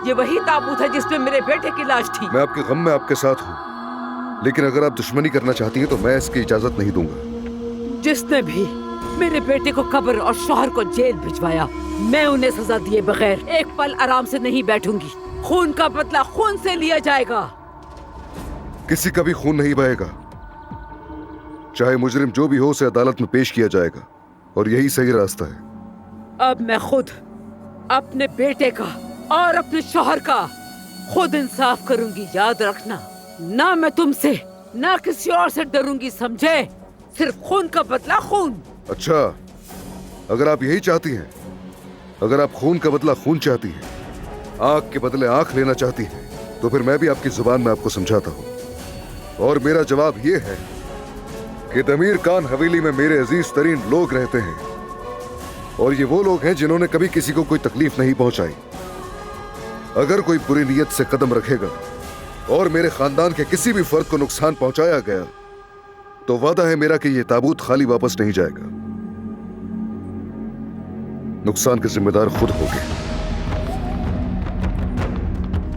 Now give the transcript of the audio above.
ये वही ताबूत है जिसमें मेरे बेटे की लाश थी। मैं आपके गम में आपके साथ हूँ, लेकिन अगर आप दुश्मनी करना चाहती हैं तो मैं इसकी इजाजत नहीं दूंगा। जिसने भी मेरे बेटे को कब्र और शौहर को जेल भिजवाया, मैं उन्हें सजा दिए बगैर एक पल आराम से नहीं बैठूंगी। खून का बदला खून से लिया जाएगा। किसी का भी खून नहीं बहेगा। चाहे मुजरिम जो भी हो, उसे अदालत में पेश किया जाएगा और यही सही रास्ता है। अब मैं खुद अपने बेटे का और अपने शौहर का खुद इंसाफ करूंगी। याद रखना, ना मैं तुमसे ना किसी और से डरूंगी, समझे? सिर्फ खून का बदला खून। अच्छा, अगर आप यही चाहती हैं, अगर आप खून का बदला खून चाहती हैं, आंख के बदले आंख लेना चाहती हैं, तो फिर मैं भी आपकी जुबान में आपको समझाता हूं। और मेरा जवाब यह है कि दमीर खान हवेली में मेरे अजीज तरीन लोग रहते हैं, और ये वो लोग हैं जिन्होंने कभी किसी को कोई तकलीफ नहीं पहुंचाई। अगर कोई बुरी नीयत से कदम रखेगा और मेरे खानदान के किसी भी फर्द को नुकसान पहुंचाया गया, तो वादा है मेरा कि यह ताबूत खाली वापस नहीं जाएगा। नुकसान के जिम्मेदार खुद होंगे।